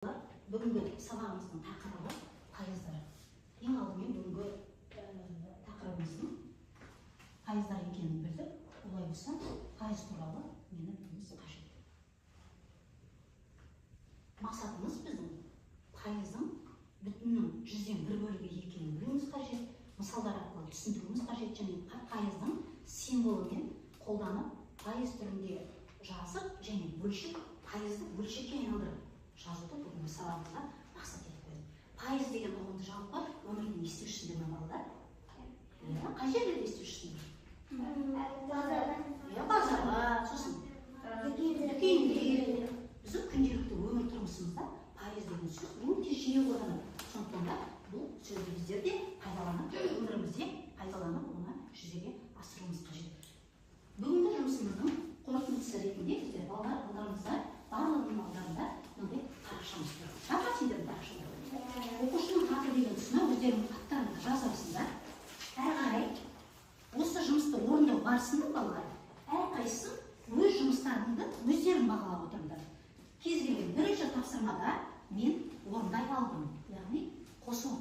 Бүгінгі сабағымыздың тақырыбы пайыздар. Ең алдымен бүгінгі тақырыбымыздың пайыздар екенін білдік. Олай болса, пайыз туралы мені білуіміз қажет. Мақсатымыз біздің пайыздың бүтіннің 100-ден 1 бөлігі екенін білуіміз қажет. Мысалдар арқылы түсіндіруіміз қажет, және пайыздың символымен қолданып, пайыз түрінде жазып, және бөлшек пайызды бөлшекке айналдырып жазуды бүгінгі сабағымызда мақсат етіп қойдық. Пайыз деген ұғымды жалпы өмірдің естушісінде ме балалар? Қай жерлерде естушісінде? Базарға, сосын дүкенде, біздің күнделікті өмір тұрмысымызда пайыз деген сөз өте жиі қолданылады. Сондықтан да бұл сөзді біздер де пайдаланып, өмірімізде пайдаланып, оны жүзеге асыруымыз қажет. Бүгінгі жұмысымыздың қорытындысы ретінде біздер балаларымызда барлығының алдарында мынандай парақшамыз тұр. Жатыр сендердің парақшаларда. Оқушының аты деген тұсына өздерінің аттарын жазасыңдар. Әрі қарай осы жұмысты орындау барысында балалар әрқайсысы өз жұмыстарыңды өздерің бағалап отырыңдар. Кез келген бірінші тапсырмада мен орындай алдым, яғни қосу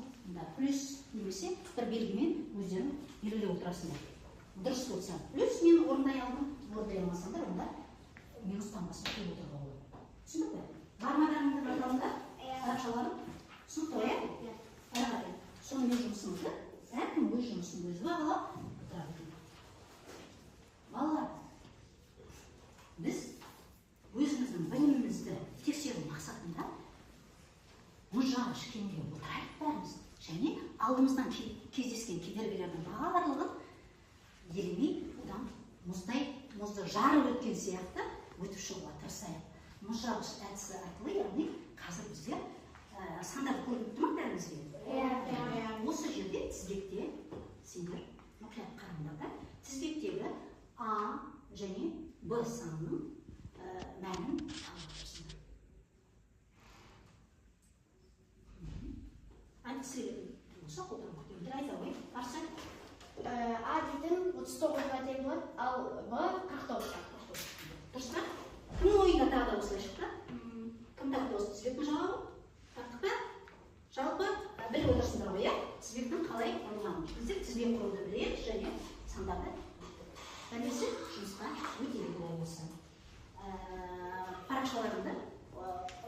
плюс немесе бір белгімен өздерің белгілеп отырасыңдар. Дұрыс болса плюс мен орындай алдым, орындай алмасаңдар онда минустан басқа қойып отыруға болады. Түсінікті? Бармадарыңды жазалыңдар, парақшаларын түсінікті ғой? Әрі қарай сонымен жұмысымызды әркім өз жұмысын өзі бағалап отырады. Балалар, біз өзіміздің білімімізді тексеру мақсатында мұжағы кішкенеге отырайық бәріміз, және алдымыздан кездескен кедергілердің барлығын елемей, одан мұзды жарып өткен сияқты өтіп шығуға тырысайық. Мұжағыш әдісі арқылы, яғни қазір біздер сандарды көріп тұр ма бәрімізге? Осы жерде тізбекте сендер мұқият қараңдар, тізбектегі А және Б санының мәнін табып отырсыңдар. Айтқысы болса қолдан көтеріңдер, айта ғой, барса. А дейтін 39-ға тең болады, ал Б 49-ға. Дұрыс па? Кім ойында тағы да осылай шықты? Кім тапты осы тізбектің жауабы? Таптық па? Жалпы біліп отырсыңдар ғой, тізбектің қалай құрылғанын. Біздер тізбек құруды білеміз және сандарды білесі жұмысқа өте белгілі болса. Парақшаларында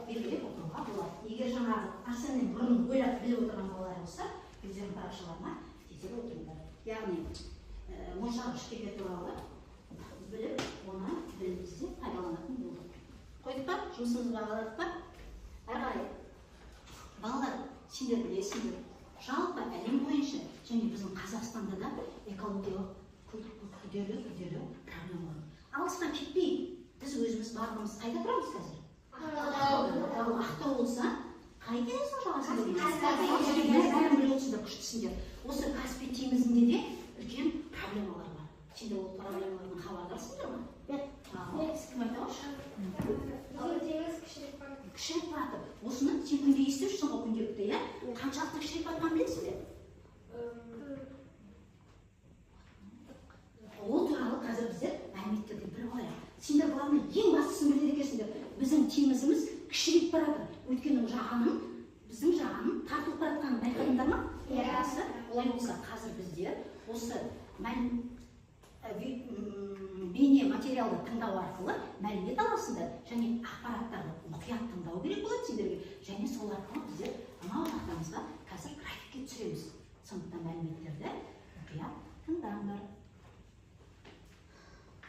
белгілеп отыруға болады. Егер жаңағы Арсеннің бұрын ойлап біліп отырған балалар болса, өздерінің парақшаларына тексеріп отырыңдар. Яғни мұжағыш кеге туралы біліп, оны білімізде пайдаланатын болдық. Қойдық па? Жұмысымызды бағаладық па? Әрі қарай балалар, сендер білесіңдер, жалпы әлем бойынша және біздің Қазақстанда да экологиялық күрделі проблемалар. Алыстан кетпей, біз өзіміз барлығымыз қайда тұрамыз қазір? Ақтау болса, қайда есің жағасында? Бәрін біліп отырсыңдар, күштісіңдер. Осы Каспий теңізінде де үлкен проблемалар бар. Сендер ол проблемалардың хабардарсыңдар ма? Кім айта ғой? Теңіз кішірек барады. Кішірек барады. Осыны сен күнде естушісің ғой күнделікті, иә? Қаншалықты кішірек барғанын білесің бе? Ол туралы қазір біздер мәліметтерді біліп алайық. Сендер бұлардың ең бастысын біледі екенсіңдер. Біздің теңізіміз кішірек барады. Өйткені біздің жағаның тартылып баратқанын байқадыңдар ма? Олай болса, қазір біздер осы бейне материалды тыңдау арқылы мәлімет аласыңдар, және ақпараттарды мұқият тыңдау керек болады сендерге. Және сол арқылы біздер анау тақтамызға қазір графикке түсіреміз. Сондықтан мәліметтерді мұқият тыңдаңдар.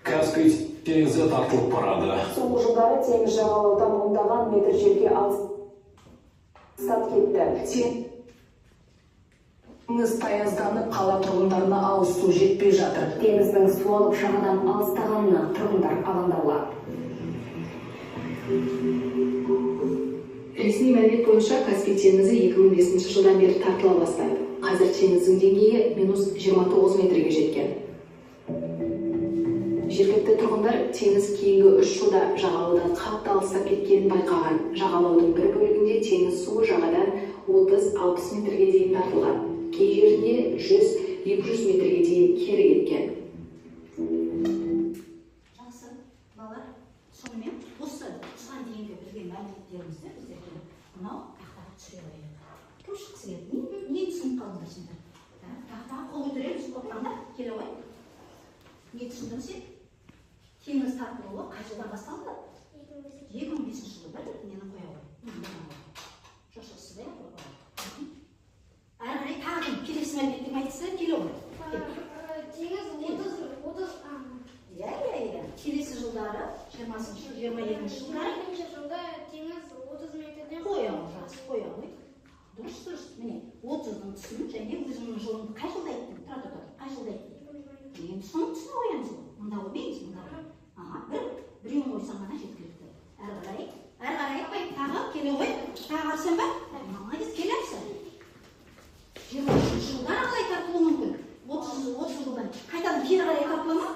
Каспий теңізі тартылып барады. Соңғы жылдары теңіз жағалаудан ондаған метр жерге алыстап кетті. Теңіз таязданып, қала тұрғындарына ауыз су жетпей жатыр. Теңіздің суалып жағадан алыстағанына тұрғындар алаңдаулы. Ресми мәлімет бойынша Каспий теңізі 2005 жылдан бері тартыла бастайды. Қазір теңіздің деңгейі -29 метрге жеткен. Жергілікті тұрғындар теңіз кейінгі 3 жылда жағалаудан қатты алыстап кеткенін байқаған. Жағалаудың бір бөлігінде теңіз суы жағадан 30-60 метрге дейін тартылған. Кей жерінде 100-200 метрге дейін кері кеткен. Жақсы, балалар, сонымен осы осыған дейінгі білген мәліметтерімізді біздер мынау тақтаға түсіре қояды. Кім шыққысы келді? Не түсініп қалдыңдар сендер? Тақтаға қол көтереміз, тоқтаңдар, келе ғой. Не түсіндің сен? Теңіз тартылуы қай жылдан басталды? 2005 жылы бір нені қоя ғой. Шошықсыз да қоя. Әрі қарай тағы келесі мәліметтің айтысы келе ғой. Теңіз 30 Иә. Келесі жылдары, 20-22 жылдары жылда теңіз 30 метрден қоя ғой. Дұрыс. Міне, 30-ның түсін және өзіңнің жылыңды қай жылда айттың? Тұра. Қай жылда айттың? Енді соның түсін қоямыз ғой. Мұнда қоймаймыз, мұнда қой. Біреуін қойсаң ғана жеткілікті. Әрі қарай тағы келе ғой. Тағы арсен ба? Молодец, келемсің. 23 жылдар қалай тартылуы мүмкін? 30 жылдан. Қайтадан кері қарай тартыла ма?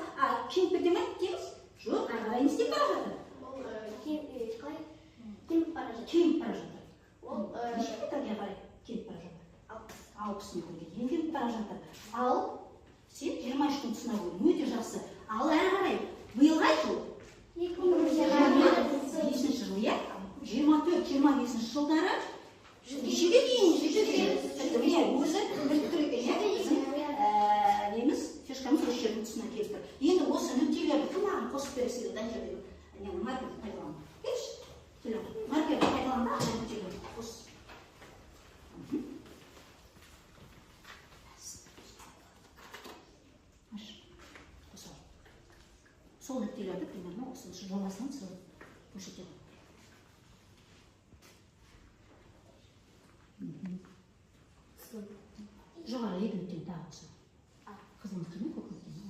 Кеміп кете ме? Кеміз? Жоқ, әрі қарай не істеп бара жатыр? кеміп бара жатыр. Неше метрге қарай кеміп бара жатыр? 60 метрге дейін кеміп бара жатыр. Ал сен 23-тің тұсына қойдың, өте жақсы. Ал әрі қарай биылға жыл? 25 жыл, иә? 24-25 жылдары нешеге дейін жетеді? Міне, өзі бір түректе, иә? Біздің неміз, фишкамыз осы жердің тұсына келіп тұр. Енді осы нүктелерді кім маған қосып бересіз, Данжердегі маркерді пайдаланып. Келші, маркерді пайдаланып, нүктелерді қос. Сол нүктелерді примерно осы жобасынан көрсетеді. Жоғары екі нүктені тағы осы. Қызыл нүктені, көк нүктені.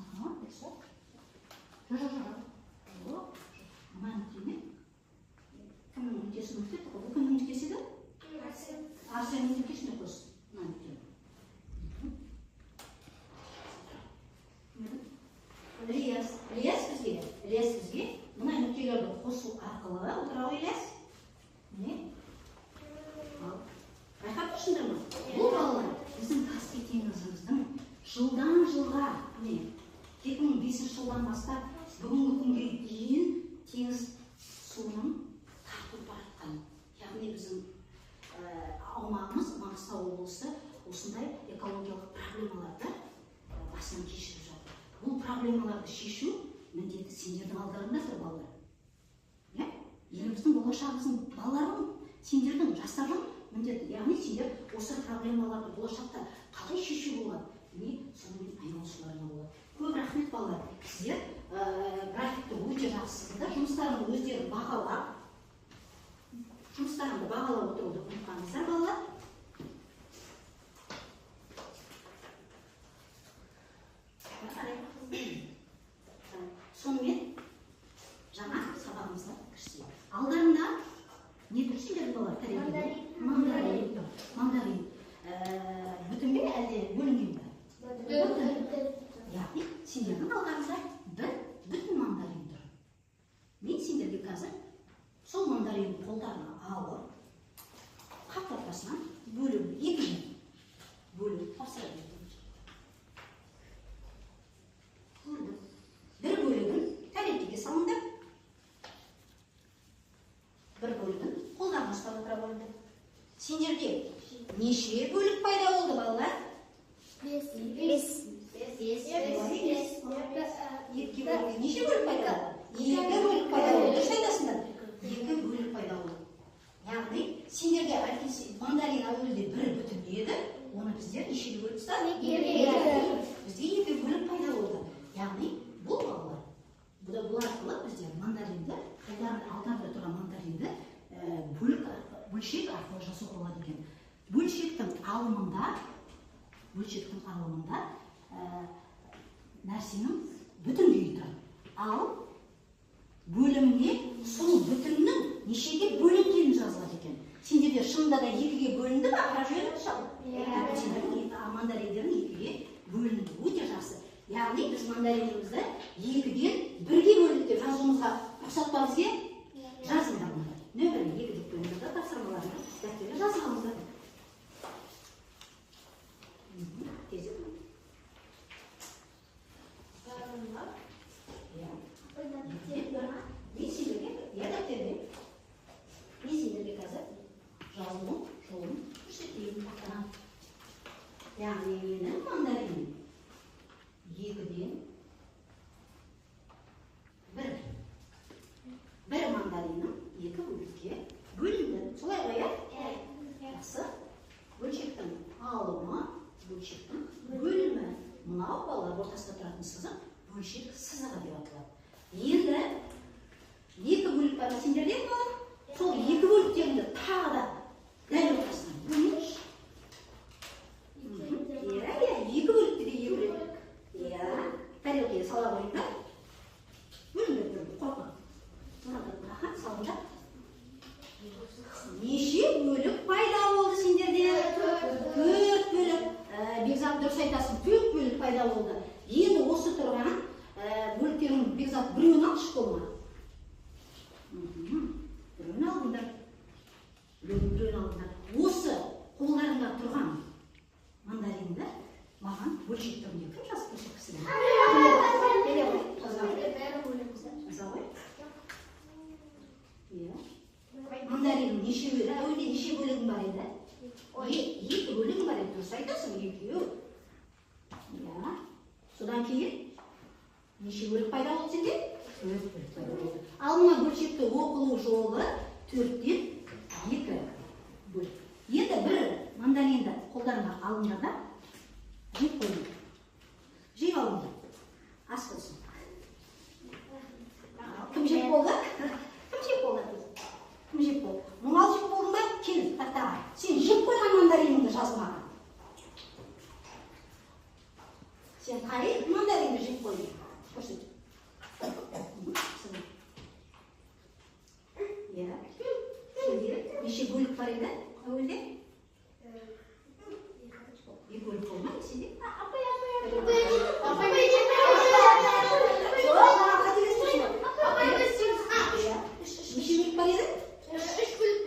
Дұрыс. Мына нүктені. Кімнің нүктесін нүктеді? Бұл кімнің нүктесі еді? Арсеннің нүктесіне қос. Мына нүктені. Ілияс бізге мына нүктелерді қосу арқылы отыра Ілияс. Міне. Байқап тұрсыңдар ма? Бұл балалар біздің Каспий теңізіміздің жылдан жылға, міне, 2005 жылдан бастап бүгінгі күнге дейін теңіз суының тартылып бара жатқан. Яғни біздің аумағымыз, Маңғыстау облысы осындай экологиялық проблемаларды басынан кешіріп жатыр. Бұл проблемаларды шешу міндеті сендердің алдарында тұр, балалар. Еліміздің болашағымыздың балалардың, сендердің, жастардың міндеті. Яғни сендер осы проблемаларды болашақта қалай шешу болады? Міне, сонымен айналысуларына болады. Көп рахмет, балалар. Сіздер графикті өте жақсысыздар. Жұмыстарыңды өздері бағалап отыруды ұмытпаңыздар, балалар. Сонымен жаңа сабағымызға кірісейік. Алдарында не тұр сендердің балалар? Мандарин. Бүтін бе әлде бөлінген бе? Яғни сендердің алдарында бір бүтін мандарин тұр. Мен сендерге қазір сол мандаринді қолдарына алып, қап ортасынан бөліп, екіге бөліп тапсыра бердім. Бір бөлігін тәрелкеге салыңдар. Бір бөлігін қолдарына ұстап отыра қойыңдар. Сендерде неше бөлік пайда болды, балалар? 5. Неше бөлік пайда болды? 2 бөлік пайда болды. Дұрыс айтасыңдар? 2 бөлік пайда болды. Яғни сендерге мандарин әуелде бір бүтін еді, оны біздер нешеге бөліп тастадық? 2. Бізде 2 бөлік пайда болды. Яғни бұл балалар, бұл арқылы біздер мандаринді, алдарында тұрған мандаринді бөлшек арқылы жасауға болады екен. Бөлшектің алымында нәрсенің бүтін күйі тұрады. Ал бөліміне сол бүтіннің нешеге бөлінгенін жазылады екен. Сендерде шынында да 2-ге бөлінді ме? Қарап жүріңіз шал. Сендердің мандариндердің 2-ге бөлінді. Өте жақсы. Яғни біз мандаринімізді 2-ден 1-ге бөлдік деп жазуымызға рұқсат бар бізге? Жазыңдар мұнда. Нөмірі 2 деп бөлінді тапсырмаларына дәптерге жазғанымыздар. Мен сендерге қазір алудың жолын көрсетейін тақтадан. Яғни менің мандарин 2-ден 1. Бір мандариннің 2 бөлікке бөлінді. Солай ғой, иә? Жақсы. Бөлшектің алымы, бөлшектің бөлімі. Мынау балалар ортасында тұратын сызық бөлшек сызығы деп аталады. Енді 2 бөлік бар сендерде ме? Сол 2 бөліктеріңді тағы да дәл ортасына бөліңізші. Иә, 2 бөлікті де 2 бөлік. Иә, тарелкеге сала қойыңдар. Бөліңдер, қорқма. Салыңдар. Неше бөлік пайда болды сендерде? 4 бөлік. Бекзат дұрыс айтасың, 4 бөлік пайда болды. Енді осы тұрған бөліктердің Бекзат біреуін алшы қолына. Біреуін алдыңдар. Біреуін алдыңдар. Осы қолдарында тұрған мандаринді маған бөлшек түрінде кім жазып көрсеткісі келеді? Жаза ғой. Мандариннің неше бөлігі? Әуелде неше бөлігің бар еді? 2 бөлігің бар еді, дұрыс айтасың, 2. Содан кейін неше бөлік пайда болды сенде? 4 бөлік пайда болды. Ал мына бөлшекті оқылу жолы 4-тен 2 бөлік. Енді бір мандаринді қолдарына алыңдар да жеп қойыңдар. Жеп алыңдар. Ас болсын. Кім жеп болды? Кім жеп болды? Кім жеп болды? Мұңал жеп болдың ба? Кел, тақтаға. Сен жеп қойған мандариніңді жазылмаған. Сен қай мандаринді жеп қойдың? Көрсет. Иә. Сенде неше бөлік бар еді? Әуелде? 2 бөлік болмайды сенде? Апай. Неше бөлік бар еді? 3 бөлік.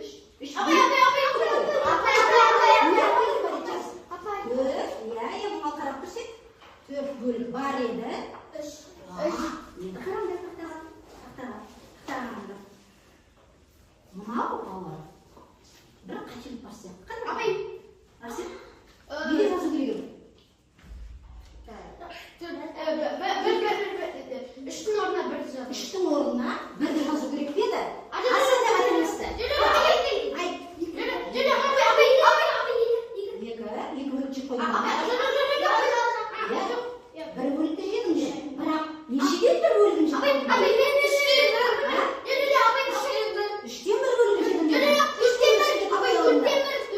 3 бөлік бар еді. Енді қараңдар тақтаға. Мынау балалар. Бірақ қателік бар сияқты. Апай. Арсен? Неге жазу керек еді? 3-тің орнына 1 жазу. 3-тің орнына 1 жазу керек пе еді? Арсен де қателесті. 2 бөлік жеп қойдың ба? 1 бөлікті жедіңдер. Бірақ нешеден 1 бөлігін жеп қойдың? 3-тен 1 бөлігін жедіңдер.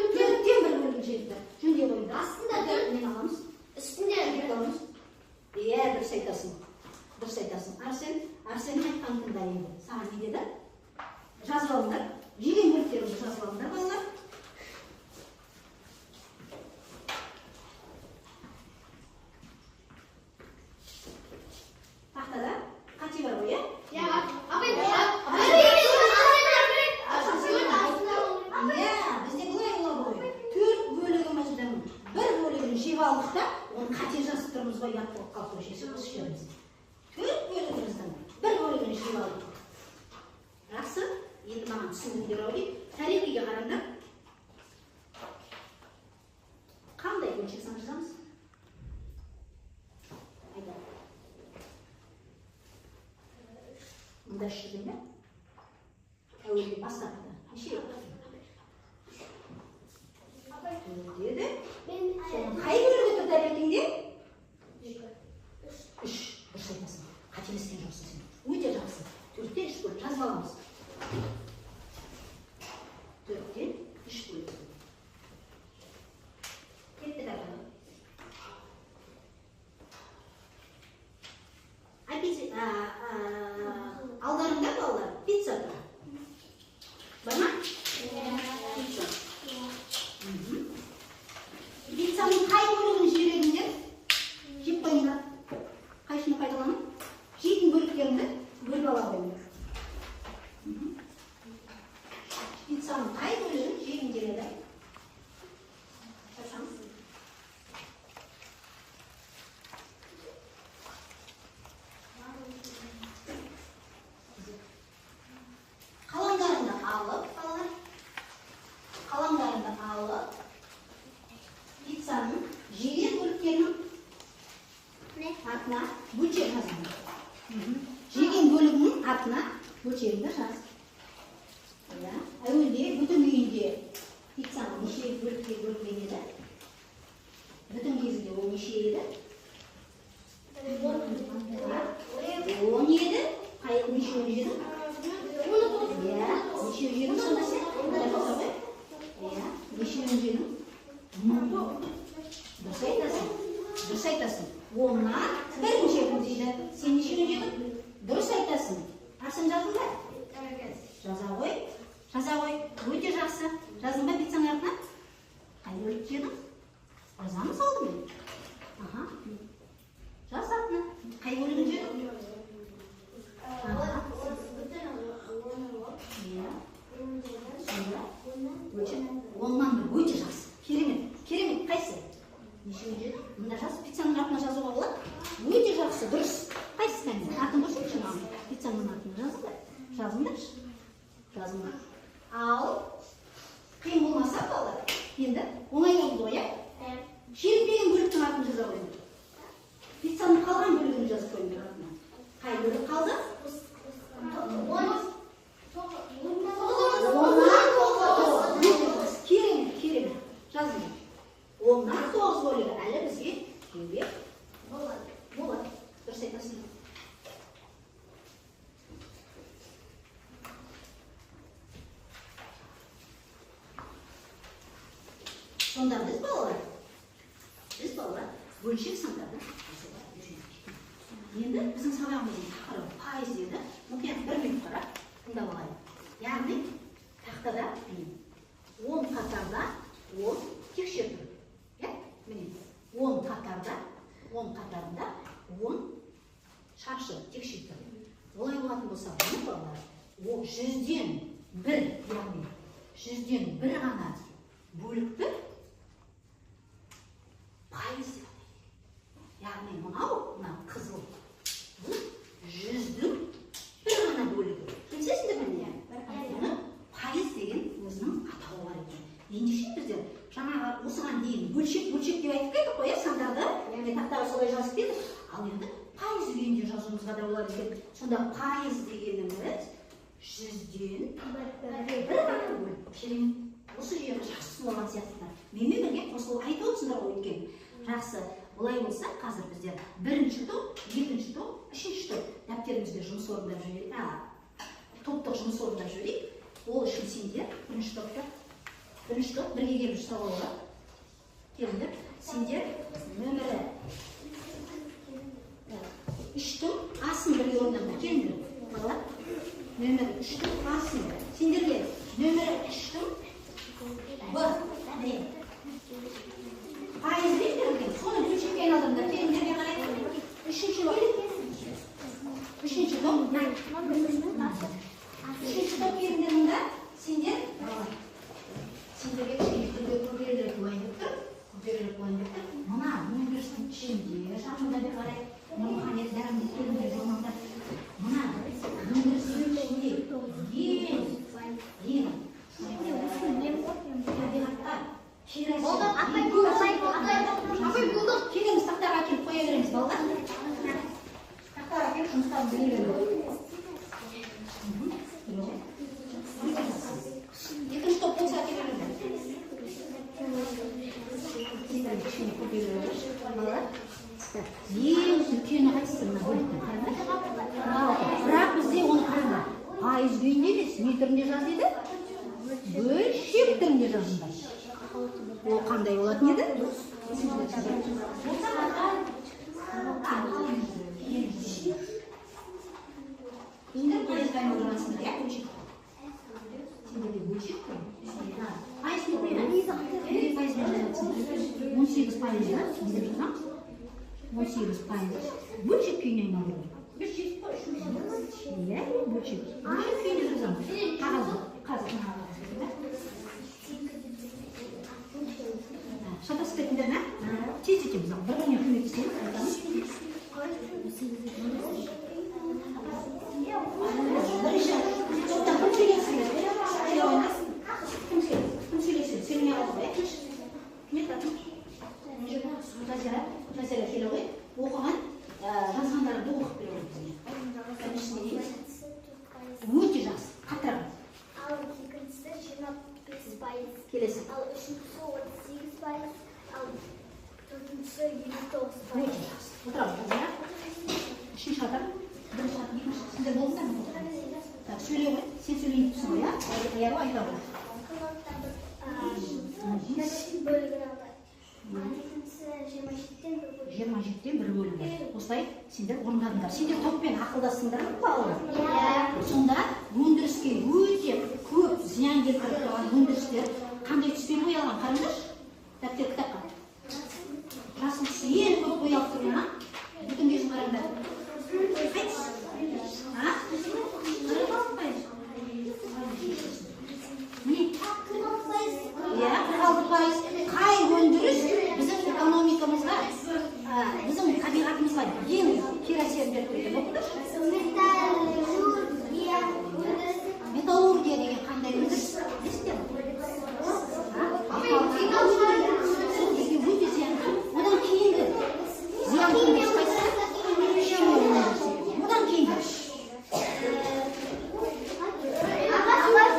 4-тен 1 бөлігін жедіңдер. Жөнде қойыңдар. Астында мен аламыз. Үстінде аламыз. Иә, дұрыс айтасың. Арсеннің айтқанын тыңда енді. Саған не деді? Жазып алыңдар. Жеген бөліктеріңді жазып алыңдар балалар. Тақтада қате бар ғой, иә? Бізде бұлай болады ғой. 4 бөлігіміздің 1 бөлігін жеп алдық та, оны қате жазып тұрмыз ғой, ұят болып қалып көшесі осы жерімізде. 4 бөлігіміздің 1 бөлігін жеп алдық. Жақсы, енді маған түсіндіңдер ау деймін. Тарелкеге қараңдар. Қандай бөлшек сан жазамыз? Айда. Мұнда ішірген бе? Әуелде бастапты. Неше? Деді. Қай бөлігі тұр тарелкеңде? 3. Дұрыс айтасың. Қателескен жоқсың сен. Өте жақсы. 4-тен 3 бөлік жазып аламыз. 4-тен 3 бөлік. Кеттік ағаға. Алдарында балалар пицца тұр. артына бөлшек жазамын. Жеген бөлігінің артына бөлшегіңді жаз. Әуелде бүтін күйінде пиццаның неше бөлікке бөлінеді? Бүтін кезінде ол неше еді? 10 еді. Нешеуін жедің? Нешеуін жедің сонда сен? Нешеуін жедің? Дұрыс айтасың. 10-нан бірінші дейді. Сен нешеуін жедің? Дұрыс айтасың. Арсың жаздың ба? Жаза ғой. Өте жақсы. Жаздың ба пиццаның артына? Қай бөлік жедің? Жазамыз алдымен. Жаз артына. Қай бөлігін жедің? Оннан бір өте жақсы. Керемет. Қайсы? Нешеуін жедің? Мында жаз. Пиццаның артына жазуға болады. Өте жақсы. Дұрыс. Қайсы кәне? Атын көрсеңші маған. Пиццаның артына жазыңдаршы. Жазыңдар. Ал қиын болмаса балалар. Енді оңай болды ғой, иә? Жетпеген бөліктің атын жаза қойыңдар. Пиццаның қалған бөлігін жазып қойыңдар артына. Қай бөлік қалды? Керемет. Жазыңдар. 10-нан 9 бөлігі әлі бізге жеуге болады. Дұрыс айтасың. Сонда біз балалар бөлшек сандарды енді біздің сабағымыздың тақырыбы пайыз еді. Мұқият 1 минут қарап тыңдап алайық. Яғни тақтада 10 қатарда 10 текше тұр. Міне 10 қатарында 10 шаршы текше тұр. Олай болатын болса, балалар, 100-ден 1, яғни 100-ден 1 ғана бөлікті пайыз деп атайды. Яғни мынау қызыл. Бұл 100-дің 1 ғана бөлігі. Келісесіңдер ме? Оны пайыз деген өзінің атауы бар екен. Ендеше біздер жаңағы осыған дейін бөлшек деп айтып кетіп қой, сандарды, яғни тақтаға солай жазып кетіп, ал енді пайыз күйінде жазуымызға да болады екен. Сонда пайыз дегеніміз 100-ден 1 ғана бөлік. Керемет. Осы жерге жақсы болған сияқтықтар. Менімен бірге қосылып айтып отырсыңдар ғой екен. Жақсы. Олай болса, қазір біздер 1-ші топ, 2-ші топ, 3-ші топ дәптерімізде жұмыс орындап жүрейік. Топтық жұмыс орындап жүрейік. Ол үшін сендер 1-ші топты бірге келіп ұстап алуға келіңдер. Сендер нөмірі 3-тің асын бірге орындап келіңдер. Балалар, нөмірі 3-тің асын. Сендерге нөмірі 3-тің пайыз берілген. Соны бөлшекке айналдырыңдар. Келіңдерге қарай. 3-ші топ. 3-ші топ келіңдер мұнда. Сендерге көбелер қойындып тұр. Мына нөмірсінің ішінде жақында бер қарай. Мұхамед дәрімді келіңдер жолмаңдар. Мына нөмірсінің ішінде ең келеміз тақтаға келіп қоя береміз балдар. Тақтаға келіп жұмыстарын біле береміз. Екінші топ болса келеміз. Ең үлкені қайсысы мына бөліктің? Бірақ бізде оны қараңдар. Пайыз күйінде емес, не түрінде жаз еді? Бөлшек түрінде жазыңдар. Ол қандай болатын еді? Сендер пайызға айналдырасыңдар, иә, бөлшек? Сендерде бөлшек қой? Пайыз не қойған? Неге пайызбен жазатсыңдар? 18 пайыз, иә? 18 пайыз. Бөлшек күйіне айналдырған. Бөлшек қой? Иә, бөлшек. Бөлшек күйіне жазамыз. Қағазды. Шатасып кетіңдер ме? Тез етеміз. Бір-біріне көмектесеміз. Бірінші топтан кім сөйлесіңдер? Кім сөйлесіңдер? Сөйлемей қалды ғой? Кім айтатын? Жазира келе ғой. Оқыған Келесі. Ал үшіншісі 38%, ал төртіншісі 29%. Өте жақсы. Отырамыз қазір. Үшінші қатар. Бірінші қатар, екінші. Сіздер болыңдар ма? Так, сөйлей ғой. Сен сөйлейін тұрсың ғой, Аяру айта ғой. Бөлігін алды. Екіншісі 27-тен 27-тен 1 бөлінді. Осылай сендер орындадыңдар. Сендер топпен ақылдастыңдар ма, балалар? Сонда өндіріске өте көп зиян келтіріп тұрған өндірістер қандай түспен боялған? Қараңдаршы. Дәптер кітапқа. Жасыл түсі ең көп боялып тұрған, а? Бүтін кезін қараңдар. Қай өндіріс біздің экономикамызға, біздің табиғатымызға ең кері әсерін беріп тұрады? Металлургия деген қандай өндіріс? Білесіздер ме? Өте зиянды. Одан кейінгі зиянды өндіріс қайсы? Одан кейінгі ағаш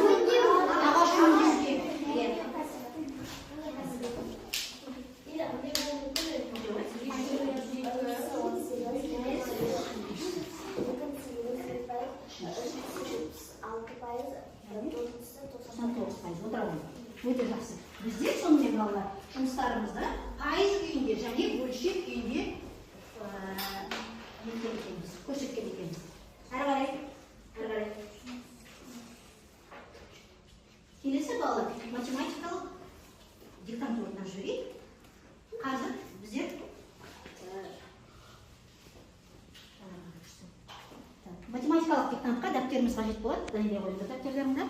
өндіру. Өте жақсы. Біздер сонымен балалар жұмыстарымызды пайыз күйінде және бөлшек күйінде көрсеткен екенбіз. Әрі қарай. Келесі балалар математикалық диктантурына жүрейік. Қазір біздер математикалық диктантқа дәптеріміз қажет болады. Дайындай қойыңдар дәптердеріңді.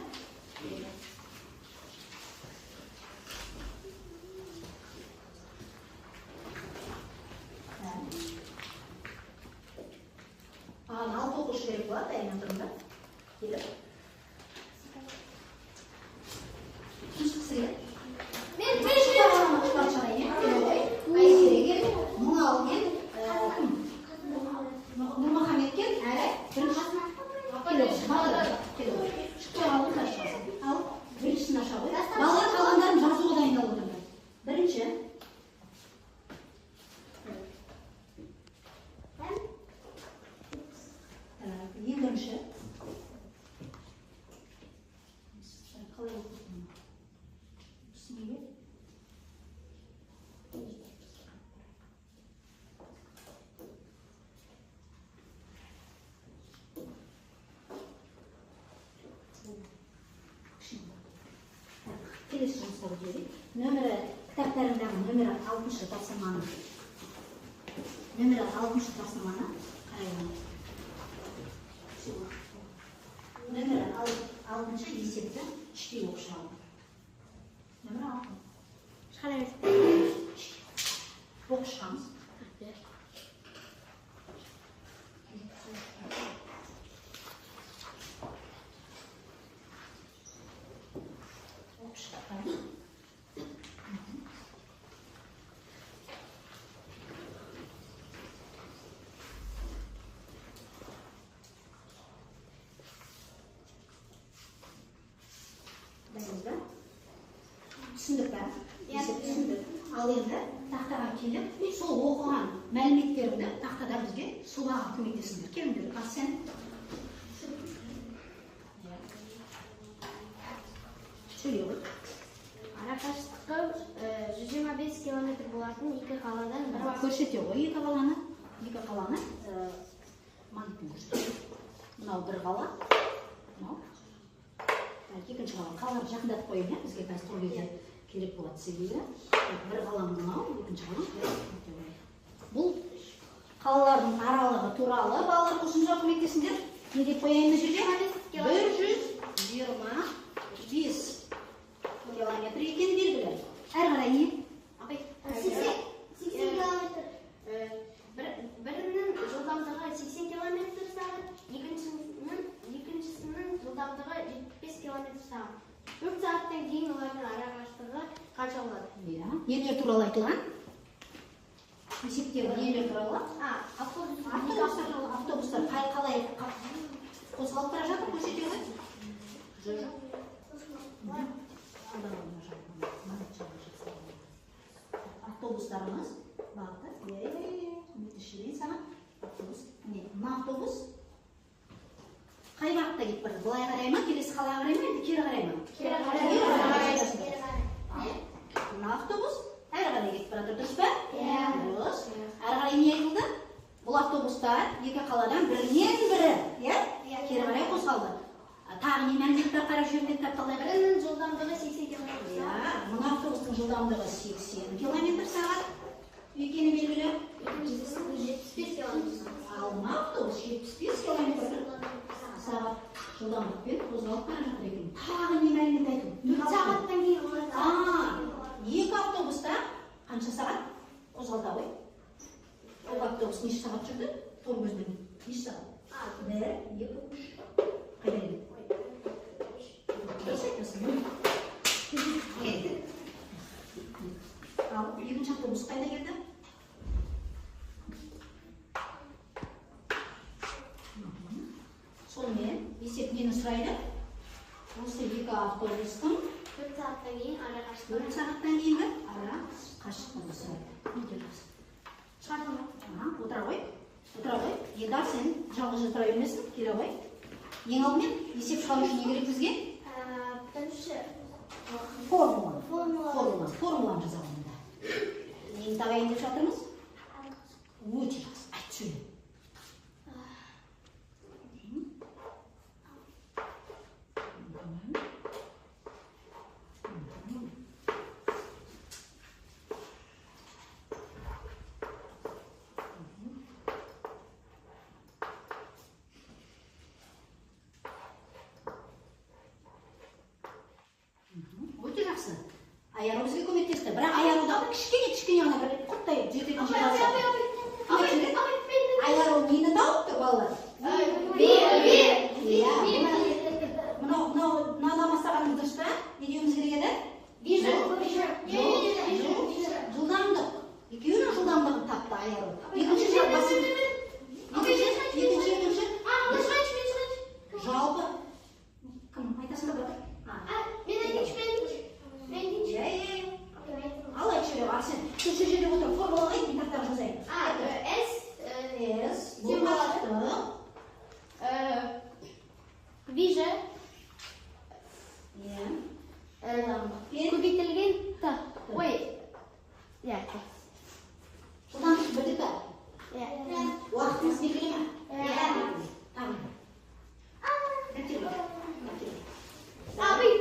Алты оқушы керек болады, дайыннан тұрыңдар. Келіп. Күшті кісілер. Мен Нұрмахамед кел, әрі біріншісін аша қой. Балалар қалғандарын жазуға дайындалып отырыңдар. Бірінші. Екінші. Қалай оқысын? Түсінбей. Келесі жұмыстарды көрейік. Нөмірі, кітаптарындағы нөмірі 6-шы тапсырманы. Нөмірі 6-шы тапсырманы қарайын. Нөмірі 6-шы есепті іштей оқып шығамын. Нөмірі 6. Шығарайыз. Оқып шығамыз. Түсіндік бә? Түсіндік. Ал енді тақтаға келіп, сол оқыған мәліметтерді тақтада бізге сулаға көмектесіңдер. Келіңдер, ал сен? Сөйлей ғой. Арақашықтығы 125 километр болатын екі қаладан бір көрсете ғой екі қаланы. Магнитпен көрсете. Мынау бір қала. Мынау. Екінші қала. Қалалар жақындатып қойын, бізге қазір сол кезде керек болады себебі. Бір қала мынау, екінші қала. Бұл қалалардың аралығы туралы балалар қосымша көмектесіңдер. Не деп қояйын мына жерге? 125 километр екен белгілі. Әрі қарай не? 80 километр. Бірінің жылдамдығы 80 километр сағат, екіншісінің жылдамдығы 75 километр сағат. 4 сағаттан кейін олардың арақашықтығы қанша болады? Нелер туралы айтылған? Есептегі нелер туралы? Автобустар қалай қозғалып бара жатыр, көрсете ғой? Жоқ. автобустарымыз бағыты шірен саған автобус. Мына автобус қай бағытта кетіп бара? Былай қарай ма, келесі қалаға қарай ма, енді кері қарай ма? Кері қарай. Мына автобус әрі қарай кетіп бара, дұрыс па? Иә. Дұрыс. Әрі қарай не айтылды? Бұл автобустар екі қаладан бірінен бірі, кері қарай қозғалды. Тағы не мәліметтер қарап жүрген кітапталай береді? Бірінің жылдамдығы 80 км/сағат. Мына автобустың жылдамдығы 80 км/сағат екені белгілі. 75 км/сағат. Ал мына автобус 75 км/сағат жылдамдықпен қозғалып бара жатыр екен. Тағы не мәлімет айту? 4 сағаттан кейін Екі автобуста қанша сағат қозғалды ғой? Ол автобус неше сағат жүрді? Тор көзбен неше сағат? 1, 2, 3. Қайда еді? Ал екінші автобус қайда келді? Сонымен есеп нені сұрайды? Осы екі автобустың 4 сағаттан кейін ара қашықтығы. 4 сағаттан кейінгі ара қашықтығын сұрайды. Шығардың ба? Отыра ғой. Енді сен жалғыз отыра бермесін, келе ғой. Ең алдымен есеп шығару үшін не керек бізге? Бірінші Формуланы жазамыз. Нені табайын деп жатырмыз? Өте жақсы. Айт сөйле. Өте жақсы. Айару бізге көмектесті. Бірақ айарудағы кішкене ғана бір құттай жететін жер алса. Айару нені тауыпты, балалар? Мынау бастағанымыз дұрыс па? Не деуіміз керек еді? Жылдамдық. Екеуінің жылдамдығын тапты айару. Екінші жалпы. Кім айтасың ба? Ал айтшы деп Арсен. Үшінші жерде отыр. Формуланы айт, мен тақтаға жазайын. Бұл бағыты. Вижа. Көбейтілген. Ой. Жылдамдық бірді та. Уақытымыз белгілі ме? Тағы.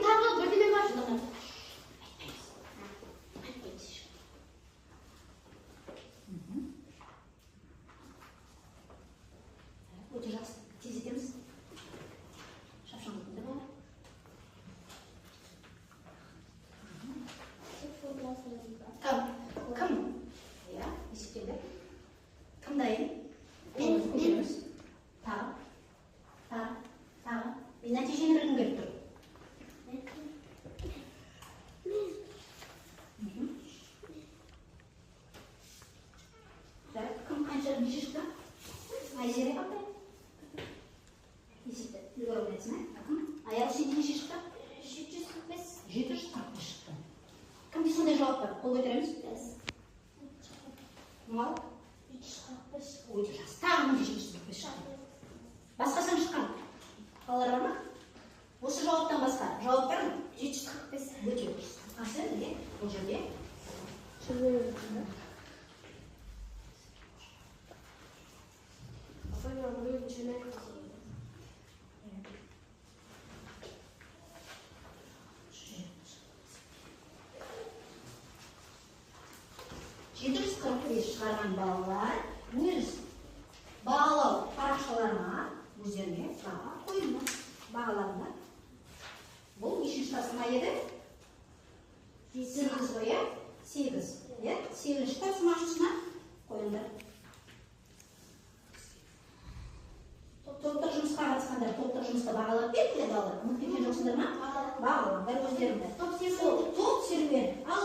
Тағы бірдеме бар. Өте жақсы. Тез етеміз. Шапшаңдықында болады. Кім? Есептелді. Кім дайын? Көшеміз. Тағы. Мен нәтижені білгім келіп тұр. Кім қанша неше шықты? Айзере қандай? Есепті. Үлгеріп айтсын, аяғы сенде неше шықты? 745 шықты. Кімде сондай жауап бар? Қол көтереміз? Мал? 345. Өте жақсы. Тағы 745 шықты. Басқасынан шыққан қалалар бар ма? Осы жауаптан басқа жауап бар ма? 745. Өте дұрыс. Арсен, бұл жерде шығарған балалар өз бағалау парақшаларына өздеріне баға қойыңдар. Бағаларында. Бұл нешінші тапсырма еді? 8 ғой, 8. 8-ші тапсырмасына қойыңдар. Топтық жұмысқа қатысқандар, топтық жұмысқа бағалап беріңдер балалар. Ұмытып кеткен жоқсыңдар ма? Бағалаңдар өздеріңді. Топ серуен. Ал